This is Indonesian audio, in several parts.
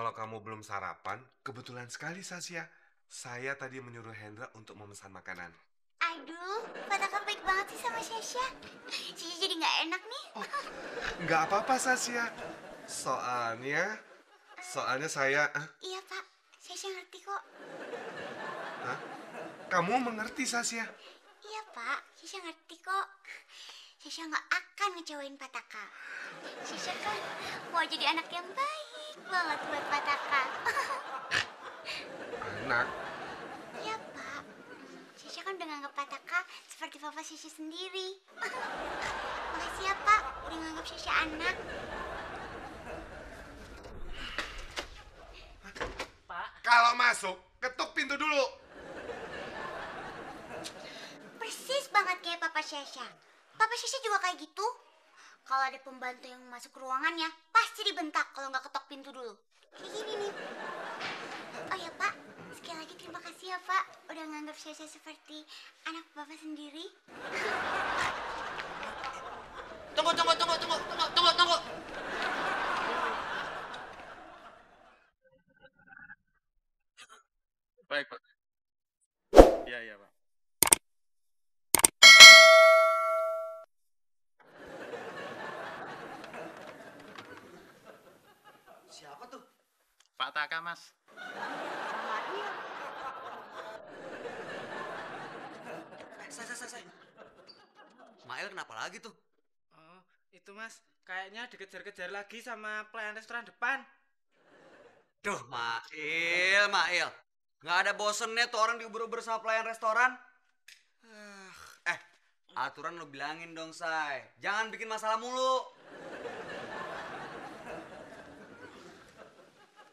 Kalau kamu belum sarapan, kebetulan sekali Sasya. Saya tadi menyuruh Hendra untuk memesan makanan. Aduh, Pataka baik banget sih sama Sasha. Sasha jadi nggak enak nih. Nggak apa-apa Sasya. Soalnya saya... Iya Pak, Sasha ngerti kok. Hah? Kamu mengerti Sasya? Iya Pak, Sasha ngerti kok. Sasha nggak akan ngecewain Pataka. Sasha kan mau jadi anak yang baik banget buat Pataka. Anak? Iya Pak, Sasha kan udah nganggap Pataka seperti papa Sasha sendiri. Makasih ya Pak, udah nganggap Sasha anak. Pak. Kalau masuk, ketuk pintu dulu. Persis banget kayak papa Sasha. Papa Sasha juga kayak gitu. Kalau ada pembantu yang masuk ke ruangannya, pasti dibentak kalau nggak ketok pintu dulu. Kayak gini nih. Oh ya Pak, sekali lagi terima kasih ya Pak. Udah nganggap Sasha seperti anak Bapak sendiri. Tunggu. Baik, Pak. Iya, Pak. Siapa tuh? Pak Taka, Mas. Say. Mael kenapa lagi tuh? Oh, itu Mas, kayaknya dikejar-kejar lagi sama pelayan restoran depan. Duh, Mail. Nggak ada bosennya tuh orang diubur-ubur sama pelayan restoran. Aturan lo bilangin dong, Say. Jangan bikin masalah mulu.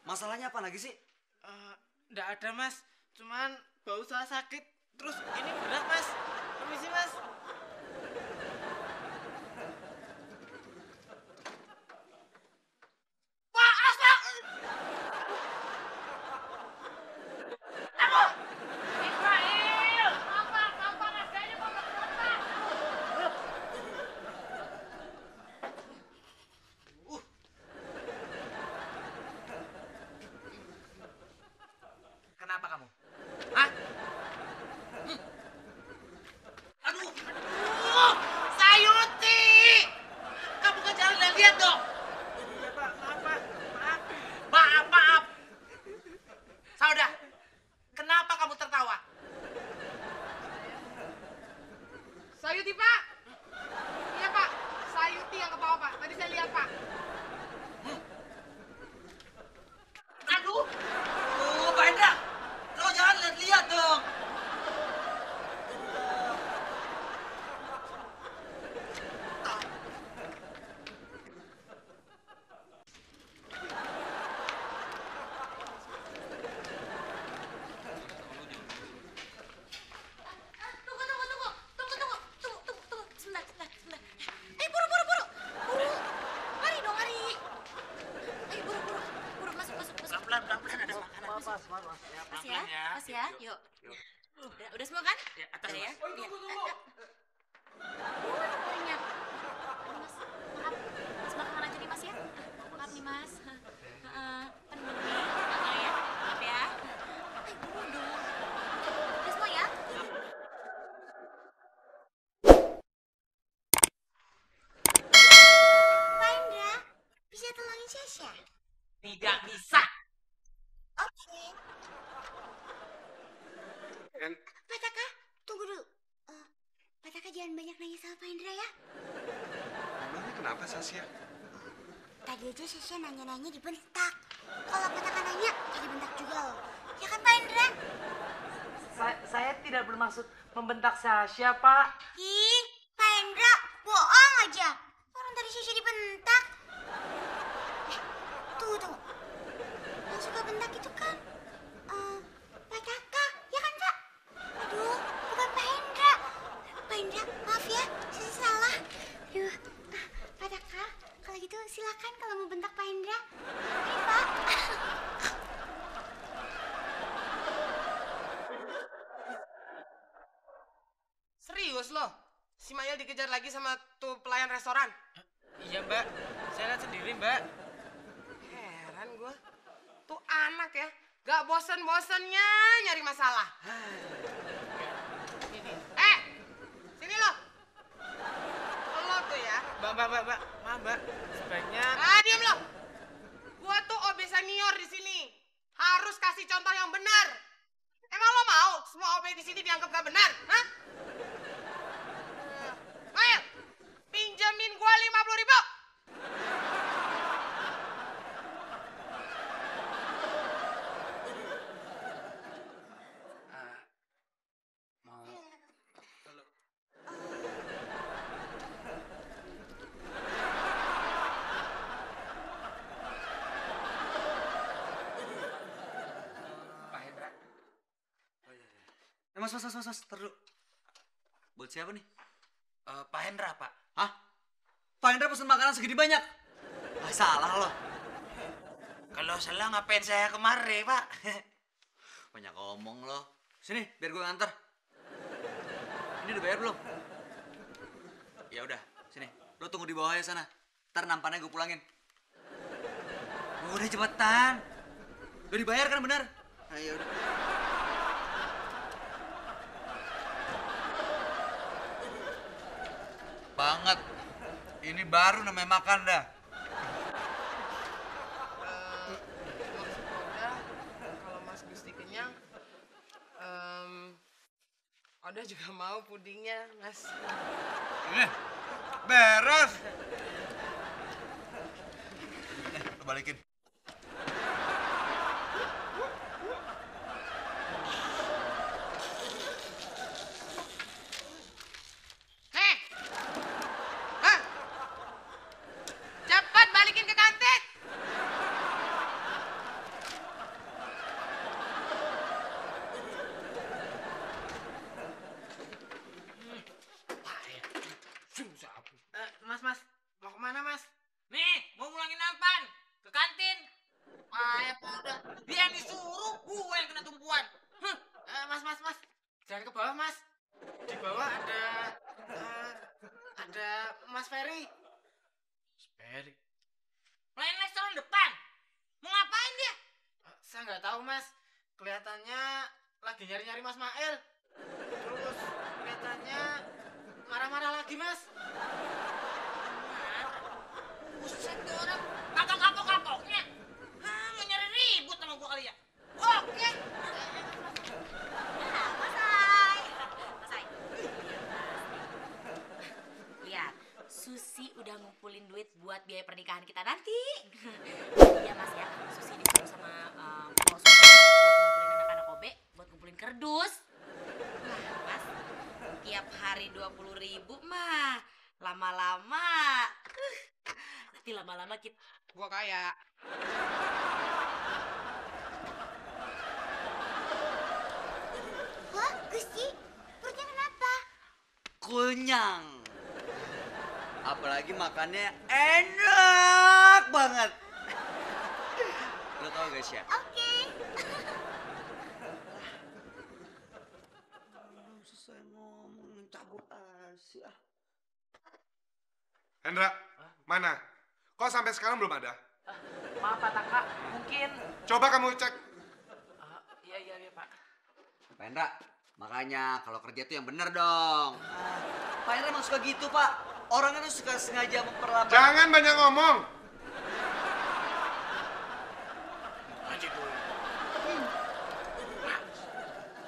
Masalahnya apa lagi sih? Nggak ada Mas, cuman bau saya sakit. Terus ini berat Mas. Permisi Mas. Kenapa kamu? Hah? Aduh! Sayuti! Kamu kan jalan lihat dong. Iya Pak, Maaf. Saudah, kenapa kamu tertawa? Sayuti Pak. Iya Pak, Sayuti yang ke bawah Pak. Tadi saya lihat Pak. Aduh! Pak Hendra, kau jangan lihat dong. Tunggu. Sebentar. Buru. Lari dong, lari. Ayo, buru. Masuk. Pelan-pelan ada makanan. Mas ya. Yuk. Udah semua kan? Ya, atas, Udah ya. Mas. Tunggu. Larinya. Aduh, Mas. Maaf. Mas belakangan aja nih, Mas ya. Maaf nih, Mas. Penuh nih. Ya. Maaf ya. Ayo, buru dong. Udah semua ya? Pak Indra, bisa tolongin Sasha? Tidak bisa. Oke. Pataka, tunggu dulu. Pataka jangan banyak nanya sama Pak Indra ya. Emangnya kenapa Sasya? Tadi aja Sasha nanya-nanya dibentak. Kalau Pataka nanya, jadi bentak juga loh. Ya kan Pak Indra? Saya tidak bermaksud membentak Sasha Pak. Ih, Pak Indra, bohong aja. Orang tadi Sasha dibentak. Tunggu. Yang suka bentak itu kan Pataka, ya kan Pak? Aduh, bukan Pak Indra. Pak Indra, maaf ya, saya salah. Aduh, Pataka, kalau gitu silakan kalau mau bentak Pak Indra. Oke, Pak. Serius loh? Si Mayel dikejar lagi sama tuh pelayan restoran? Iya Mbak, saya lihat sendiri Mbak. Heran gua. anak ya. Gak bosen-bosennya nyari masalah. Sini lo. Lo tuh ya. Mbak. Sebaiknya Diam lo. Gua tuh OB senior di sini. Harus kasih contoh yang benar. Emang lo mau semua OB di sini dianggap gak benar? Hah? Ayo, pinjamin gua 50.000. Mas, tar dulu. Buat siapa nih? Pak Hendra, Pak. Hah? Pak Hendra pesen makanan segini banyak? Salah loh. Kalau salah ngapain saya kemari, Pak? Banyak ngomong loh. Sini, biar gue nganter. Ini udah bayar belum? Ya udah, sini. Lo tunggu di bawah ya sana. Ntar nampannya gue pulangin. Udah cepetan. Udah dibayar kan benar? Ayo udah. Banget. Ini baru namanya makan dah. Udah, kalau Mas Gusti kenyang, Oda juga mau pudingnya, Mas. Ini beres. Lo balikin. Cepat balikin ke kantin. Mas, mau kemana Mas? Nih, mau ngulangin nampan ke kantin. Ya udah. Dia yang disuruh, gue yang kena tumpuan. Mas, jangan ke bawah Mas. Di bawah ada Mas Ferry. Ferry? Lain restoran depan. Mau ngapain dia? Saya nggak tahu Mas. Kelihatannya lagi nyari-nyari Mas Mail. Terus kelihatannya marah-marah lagi Mas. Buset tuh orang. Kagak kapok-kapoknya. Mau nyari ribut sama gue kali ya. Oke. Mas Ai. Lihat, Susi udah ngumpulin duit buat biaya pernikahan kita nanti. Iya Mas ya, Susi disuruh sama bos buat ngumpulin anak-anak OB, buat ngumpulin kerdus. Nah Mas, tiap hari 20.000 mah lama-lama. Nanti lama-lama kita. Gua kaya. Wah, Gusti, perutnya kenapa? Kenyang. Apalagi makannya enak banget. Lo tau gak sih ya? Oke. Belum selesai ngomong, cabut aja. Hendra, mana? Kok sampai sekarang belum ada? Maaf Pak Taka, mungkin. Coba kamu cek. Iya Pak. Pak Hendra, makanya kalau kerja tuh yang bener dong. Pak Hendra emang suka gitu Pak. Orangnya tuh suka sengaja memperlambat. Jangan banyak ngomong.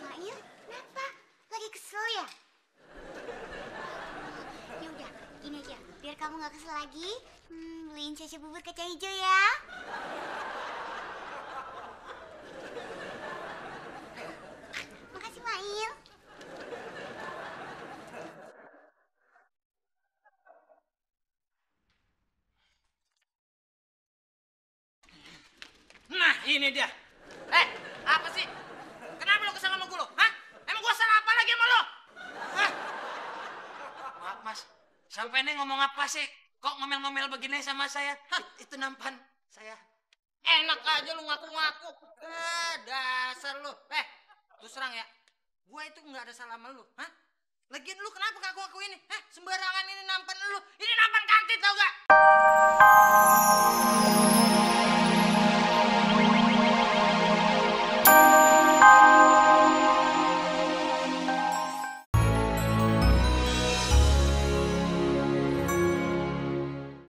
Mail, kenapa? Lagi kesel ya? Ya udah, gini aja. Biar kamu gak kesel lagi, beliin Caca bubur kacang hijau ya. Makasih, Mail. Nah, ini dia. Apa sih? Kenapa lo kesel sama gue lo? Hah? Emang gue salah apa lagi sama lo? Hah? Maaf, Mas. Sampai ini ngomong apa sih? Kok ngomel-ngomel begini sama saya? Itu nampan saya. Enak aja lu ngaku-ngaku. Dasar lu. Terus terang ya. Gue itu nggak ada salah sama lu. Hah? Lagian lu kenapa ngaku-ngaku ini? Sembarangan ini nampan lu. Ini nampan kantin tau gak?